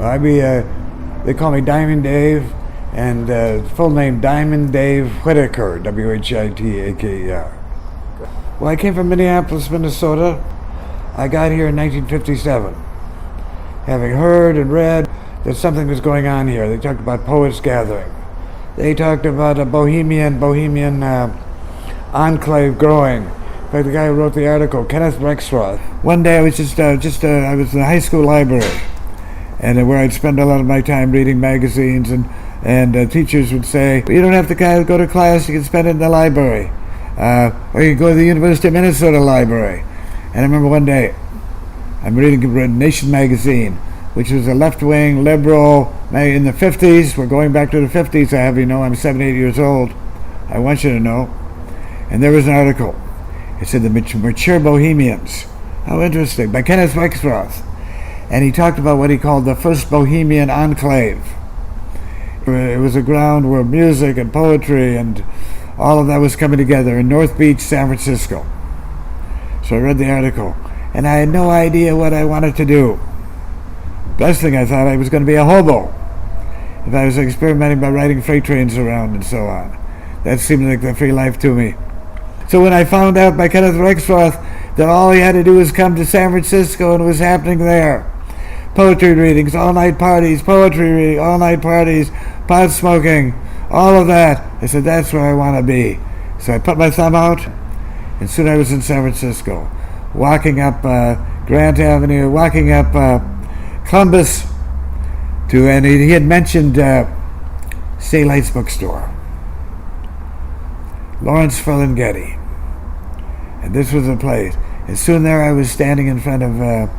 They call me Diamond Dave, and full name Diamond Dave Whitaker, Whitaker. Well, I came from Minneapolis, Minnesota. I got here in 1957, having heard and read that something was going on here. They talked about poets gathering. They talked about a bohemian enclave growing. In fact, the guy who wrote the article, Kenneth Rexroth. One day I was I was in the high school library, and where I'd spend a lot of my time reading magazines, and teachers would say, you don't have to go to class, you can spend it in the library. Or you can go to the University of Minnesota library. And I remember one day, I'm reading Nation magazine, which was a left-wing, liberal, in the 50s. We're going back to the 50s, I have you know, I'm 78 years old. I want you to know. And there was an article. It said The Mature Bohemians. How interesting, by Kenneth Rexroth. And he talked about what he called the first Bohemian enclave. It was a ground where music and poetry and all of that was coming together in North Beach, San Francisco. So I read the article, and I had no idea what I wanted to do. Best thing, I thought I was going to be a hobo if I was experimenting by riding freight trains around and so on. That seemed like the free life to me. So when I found out by Kenneth Rexroth that all he had to do was come to San Francisco and it was happening there, poetry readings, all-night parties, poetry reading, all-night parties, pot smoking, all of that, I said, that's where I want to be. So I put my thumb out, and soon I was in San Francisco, walking up Grant Avenue, walking up Columbus, and he had mentioned Say Lights Bookstore, Lawrence Ferlinghetti, and this was the place. And soon there I was standing in front of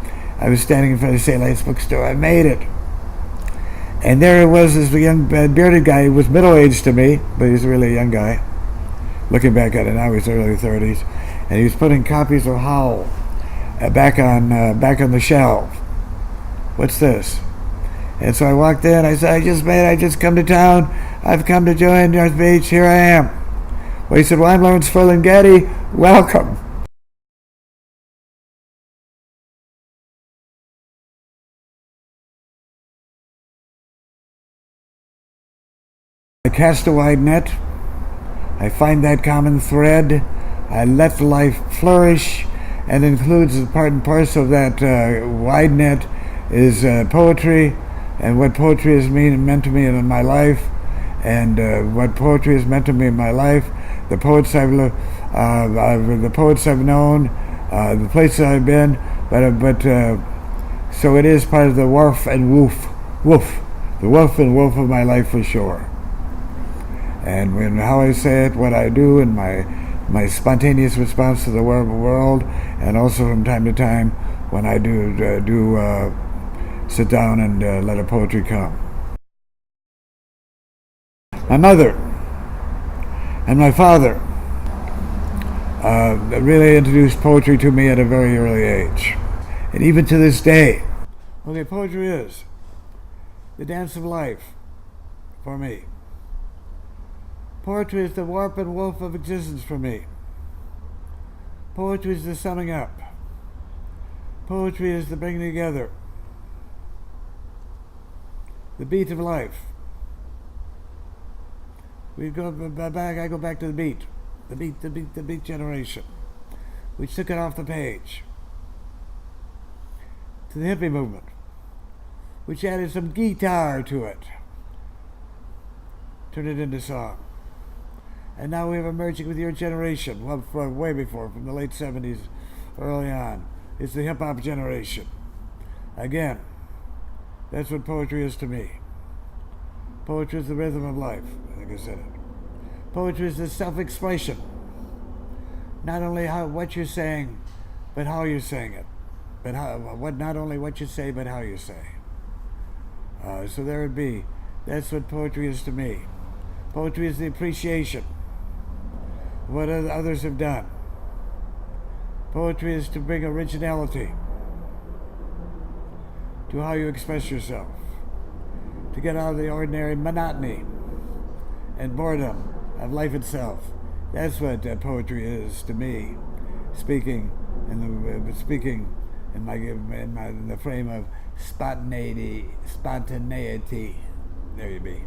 Say Lights Bookstore. I made it. And there it was, this young bearded guy. He was middle-aged to me, but he was really a young guy. Looking back at it now, he's early 30s. And he was putting copies of Howl back on the shelf. What's this? And so I walked in. I said, I just come to town. I've come to join North Beach. Here I am. Well, he said, well, I'm Lawrence Ferlinghetti. Welcome. I cast a wide net. I find that common thread. I let life flourish, and includes the part and parcel of that wide net is poetry, and what poetry has meant to me in my life, and what poetry has meant to me in my life. The poets I've known, the places I've been, but so it is part of the woof and woof, the woof and woof of my life for sure. And how I say it, what I do, and my spontaneous response to the world, and also from time to time when I do sit down and let a poetry come. My mother and my father really introduced poetry to me at a very early age, and even to this day. Okay, poetry is the dance of life for me. Poetry is the warp and woof of existence for me. Poetry is the summing up. Poetry is the bringing together. The beat of life. I go back to the beat generation, which took it off the page. To the hippie movement, which added some guitar to it. Turned it into song. And now we have emerging with your generation, well, way before, from the late 70s, early on. It's the hip-hop generation. Again, that's what poetry is to me. Poetry is the rhythm of life, I think I said it. Poetry is the self-expression. Not only what you're saying, but how you're saying it. But not only what you say, but how you say. So there it be. That's what poetry is to me. Poetry is the appreciation of what others have done. Poetry is to bring originality to how you express yourself, to get out of the ordinary monotony and boredom of life itself. That's what poetry is to me, speaking in the frame of spontaneity. There you be.